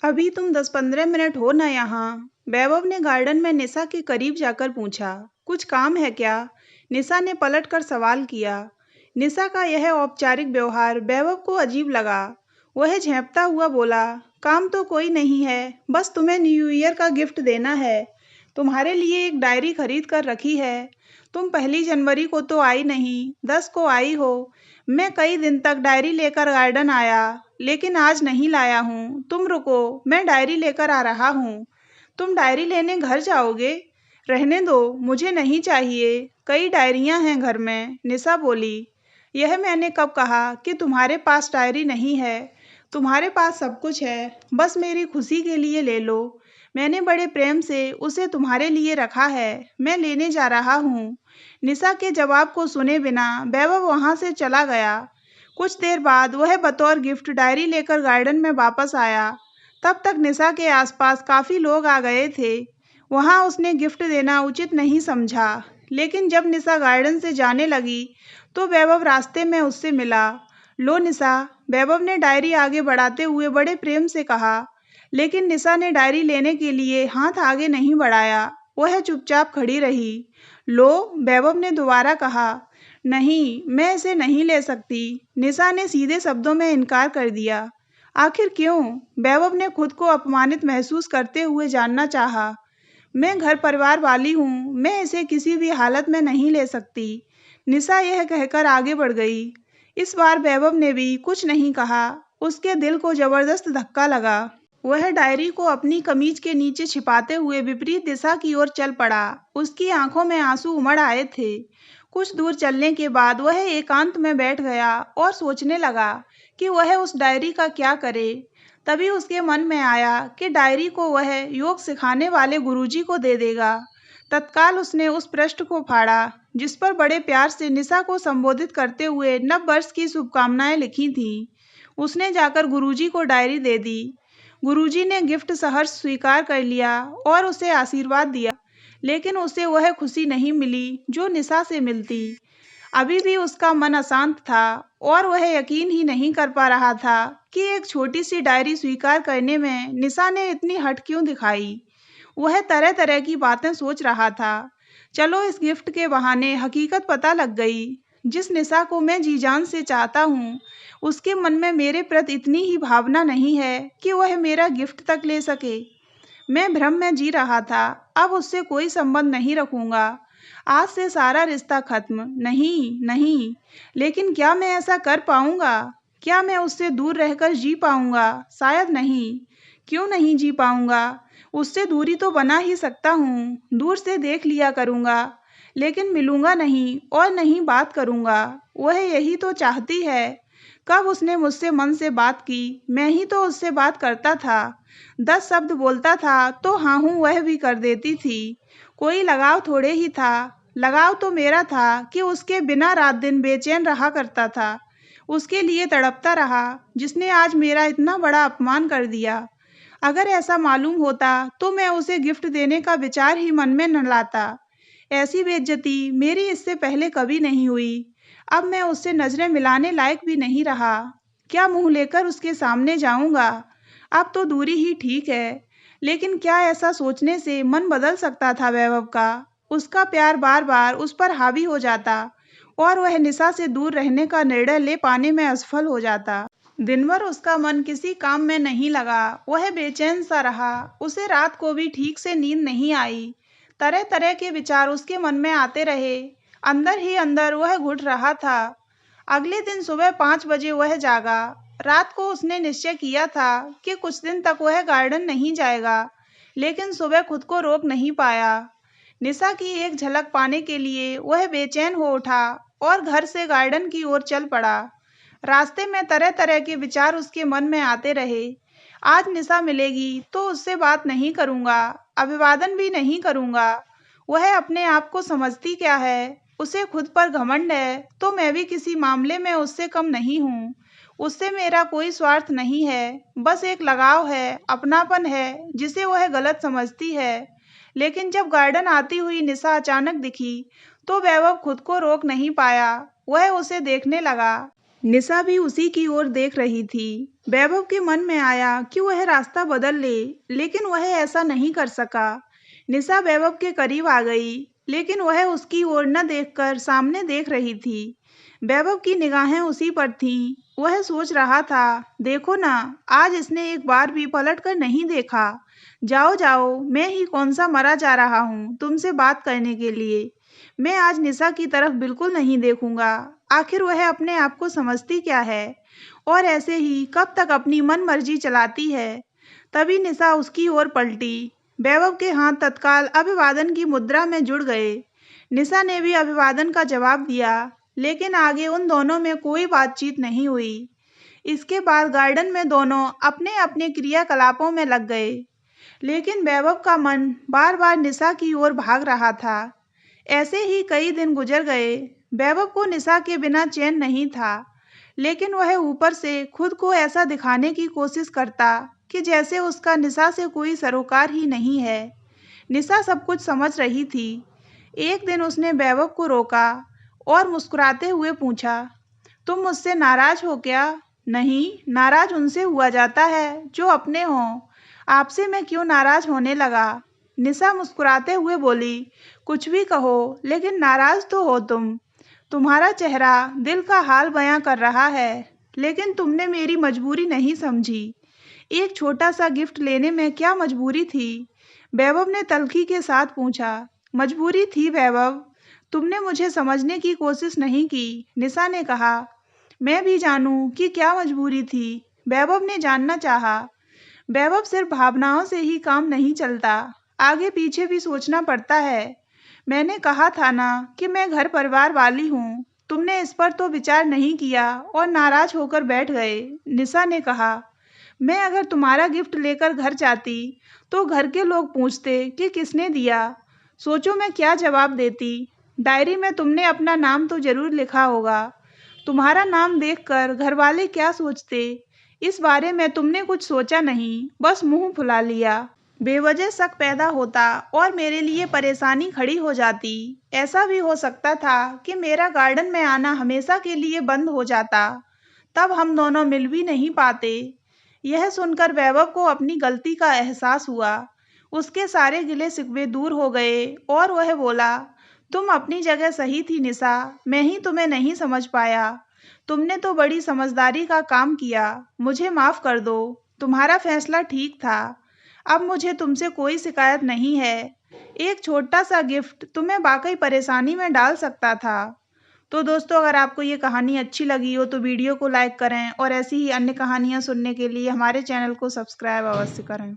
अभी तुम 10-15 मिनट हो ना यहाँ। वैभव ने गार्डन में निशा के करीब जाकर पूछा। कुछ काम है क्या? निशा ने पलटकर सवाल किया। निशा का यह औपचारिक व्यवहार वैभव को अजीब लगा। वह झेंपता हुआ बोला, काम तो कोई नहीं है, बस तुम्हें न्यू ईयर का गिफ्ट देना है। तुम्हारे लिए एक डायरी खरीद कर रखी है। तुम 1 जनवरी को तो आई नहीं, 10 को आई हो। मैं कई दिन तक डायरी लेकर गार्डन आया, लेकिन आज नहीं लाया हूँ। तुम रुको, मैं डायरी लेकर आ रहा हूँ। तुम डायरी लेने घर जाओगे? रहने दो, मुझे नहीं चाहिए। कई डायरियां हैं घर में, निशा बोली। यह मैंने कब कहा कि तुम्हारे पास डायरी नहीं है? तुम्हारे पास सब कुछ है, बस मेरी खुशी के लिए ले लो। मैंने बड़े प्रेम से उसे तुम्हारे लिए रखा है, मैं लेने जा रहा हूँ। निशा के जवाब को सुने बिना वैभव वहां से चला गया। कुछ देर बाद वह बतौर गिफ्ट डायरी लेकर गार्डन में वापस आया। तब तक निशा के आसपास काफी लोग आ गए थे। वहां उसने गिफ्ट देना उचित नहीं समझा, लेकिन जब निशा गार्डन से जाने लगी तो वैभव रास्ते में उससे मिला। लो निशा, वैभव ने डायरी आगे बढ़ाते हुए बड़े प्रेम से कहा, लेकिन निशा ने डायरी लेने के लिए हाथ आगे नहीं बढ़ाया। वह चुपचाप खड़ी रही। लो, वैभव ने दोबारा कहा। नहीं, मैं इसे नहीं ले सकती। निशा ने सीधे शब्दों में इनकार कर दिया। आखिर क्यों? वैभव ने खुद को अपमानित महसूस करते हुए जानना चाहा। मैं घर परिवार वाली हूँ, मैं इसे किसी भी हालत में नहीं ले सकती। निशा यह कहकर आगे बढ़ गई। इस बार वैभव ने भी कुछ नहीं कहा। उसके दिल को जबरदस्त धक्का लगा। वह डायरी को अपनी कमीज के नीचे छिपाते हुए विपरीत दिशा की ओर चल पड़ा। उसकी आंखों में आंसू उमड़ आए थे। कुछ दूर चलने के बाद वह एकांत में बैठ गया और सोचने लगा कि वह उस डायरी का क्या करे। तभी उसके मन में आया कि डायरी को वह योग सिखाने वाले गुरुजी को दे देगा। तत्काल उसने उस पृष्ठ को फाड़ा जिस पर बड़े प्यार से निशा को संबोधित करते हुए नव वर्ष की शुभकामनाएं लिखी थीं। उसने जाकर गुरुजी को डायरी दे दी। गुरुजी ने गिफ्ट सहर्ष स्वीकार कर लिया और उसे आशीर्वाद दिया, लेकिन उसे वह खुशी नहीं मिली जो निशा से मिलती। अभी भी उसका मन अशांत था और वह यकीन ही नहीं कर पा रहा था कि एक छोटी सी डायरी स्वीकार करने में निशा ने इतनी हट क्यों दिखाई। वह तरह तरह की बातें सोच रहा था। चलो, इस गिफ्ट के बहाने हकीकत पता लग गई। जिस निशा को मैं जी जान से चाहता हूँ, उसके मन में मेरे प्रति इतनी ही भावना नहीं है कि वह मेरा गिफ्ट तक ले सके। मैं भ्रम में जी रहा था। अब उससे कोई संबंध नहीं रखूंगा। आज से सारा रिश्ता खत्म। नहीं नहीं, लेकिन क्या मैं ऐसा कर पाऊंगा? क्या मैं उससे दूर रहकर जी पाऊंगा? शायद नहीं। क्यों नहीं जी पाऊंगा? उससे दूरी तो बना ही सकता हूँ। दूर से देख लिया करूंगा, लेकिन मिलूंगा नहीं और नहीं बात करूंगा। वह यही तो चाहती है। कब उसने मुझसे मन से बात की? मैं ही तो उससे बात करता था। 10 शब्द बोलता था तो हाँ हूँ वह भी कर देती थी। कोई लगाव थोड़े ही था। लगाव तो मेरा था कि उसके बिना रात दिन बेचैन रहा करता था। उसके लिए तड़पता रहा, जिसने आज मेरा इतना बड़ा अपमान कर दिया। अगर ऐसा मालूम होता तो मैं उसे गिफ्ट देने का विचार ही मन में न लाता। ऐसी बेइज्जती मेरी इससे पहले कभी नहीं हुई। अब मैं उससे नजरें मिलाने लायक भी नहीं रहा। क्या मुंह लेकर उसके सामने जाऊंगा? अब तो दूरी ही ठीक है। लेकिन क्या ऐसा सोचने से मन बदल सकता था वैभव का? उसका प्यार बार बार उस पर हावी हो जाता और वह निशा से दूर रहने का निर्णय ले पाने में असफल हो जाता। दिन भर उसका मन किसी काम में नहीं लगा। वह बेचैन सा रहा। उसे रात को भी ठीक से नींद नहीं आई। तरह तरह के विचार उसके मन में आते रहे। अंदर ही अंदर वह घुट रहा था। अगले दिन सुबह 5 बजे वह जागा। रात को उसने निश्चय किया था कि कुछ दिन तक वह गार्डन नहीं जाएगा, लेकिन सुबह खुद को रोक नहीं पाया। निशा की एक झलक पाने के लिए वह बेचैन हो उठा और घर से गार्डन की ओर चल पड़ा। रास्ते में तरह तरह के विचार उसके मन में आते रहे। आज निशा मिलेगी तो उससे बात नहीं करूंगा, अभिवादन भी नहीं करूंगा। वह अपने आप को समझती क्या है? उसे खुद पर घमंड है तो मैं भी किसी मामले में उससे कम नहीं हूँ। उससे मेरा कोई स्वार्थ नहीं है, बस एक लगाव है, अपनापन है जिसे वह गलत समझती है। लेकिन जब गार्डन आती हुई निशा अचानक दिखी तो वैभव खुद को रोक नहीं पाया। वह उसे देखने लगा। निशा भी उसी की ओर देख रही थी। वैभव के मन में आया कि वह रास्ता बदल ले, लेकिन वह ऐसा नहीं कर सका। निशा वैभव के करीब आ गई, लेकिन वह उसकी ओर न देखकर सामने देख रही थी। वैभव की निगाहें उसी पर थीं। वह सोच रहा था, देखो ना, आज इसने एक बार भी पलट कर नहीं देखा। जाओ जाओ, मैं ही कौन सा मरा जा रहा हूँ तुमसे बात करने के लिए। मैं आज निशा की तरफ बिल्कुल नहीं देखूंगा। आखिर वह अपने आप को समझती क्या है, और ऐसे ही कब तक अपनी मन मर्जी चलाती है। तभी निशा उसकी ओर पलटी। वैभव के हाथ तत्काल अभिवादन की मुद्रा में जुड़ गए। निशा ने भी अभिवादन का जवाब दिया, लेकिन आगे उन दोनों में कोई बातचीत नहीं हुई। इसके बाद गार्डन में दोनों अपने अपने क्रियाकलापों में लग गए, लेकिन वैभव का मन बार बार निशा की ओर भाग रहा था। ऐसे ही कई दिन गुजर गए। वैभव को निशा के बिना चैन नहीं था, लेकिन वह ऊपर से खुद को ऐसा दिखाने की कोशिश करता कि जैसे उसका निशा से कोई सरोकार ही नहीं है। निशा सब कुछ समझ रही थी। एक दिन उसने वैभव को रोका और मुस्कुराते हुए पूछा, तुम मुझसे नाराज हो क्या? नहीं, नाराज उनसे हुआ जाता है जो अपने हों। आपसे मैं क्यों नाराज होने लगा? निशा मुस्कुराते हुए बोली, कुछ भी कहो, लेकिन नाराज तो हो तुम। तुम्हारा चेहरा दिल का हाल बयां कर रहा है, लेकिन तुमने मेरी मजबूरी नहीं समझी। एक छोटा सा गिफ्ट लेने में क्या मजबूरी थी? वैभव ने तल्खी के साथ पूछा। मजबूरी थी वैभव, तुमने मुझे समझने की कोशिश नहीं की। निशा ने कहा। मैं भी जानूं कि क्या मजबूरी थी, वैभव ने जानना चाहा। वैभव सिर्फ भावनाओं से ही काम नहीं चलता, आगे पीछे भी सोचना पड़ता है। मैंने कहा था ना कि मैं घर परिवार वाली हूँ। तुमने इस पर तो विचार नहीं किया और नाराज होकर बैठ गए। निशा ने कहा। मैं अगर तुम्हारा गिफ्ट लेकर घर जाती तो घर के लोग पूछते कि किसने दिया। सोचो मैं क्या जवाब देती। डायरी में तुमने अपना नाम तो जरूर लिखा होगा। तुम्हारा नाम देखकर घरवाले क्या सोचते, इस बारे में तुमने कुछ सोचा नहीं, बस मुंह फुला लिया। बेवजह शक पैदा होता और मेरे लिए परेशानी खड़ी हो जाती। ऐसा भी हो सकता था कि मेरा गार्डन में आना हमेशा के लिए बंद हो जाता। तब हम दोनों मिल भी नहीं पाते। यह सुनकर वैभव को अपनी गलती का एहसास हुआ। उसके सारे गिले शिकवे दूर हो गए और वह बोला, तुम अपनी जगह सही थी निशा, मैं ही तुम्हें नहीं समझ पाया। तुमने तो बड़ी समझदारी का काम किया, मुझे माफ कर दो। तुम्हारा फैसला ठीक था। अब मुझे तुमसे कोई शिकायत नहीं है। एक छोटा सा गिफ्ट तुम्हें वाकई परेशानी में डाल सकता था। तो दोस्तों, अगर आपको ये कहानी अच्छी लगी हो तो वीडियो को लाइक करें और ऐसी ही अन्य कहानियाँ सुनने के लिए हमारे चैनल को सब्सक्राइब अवश्य करें।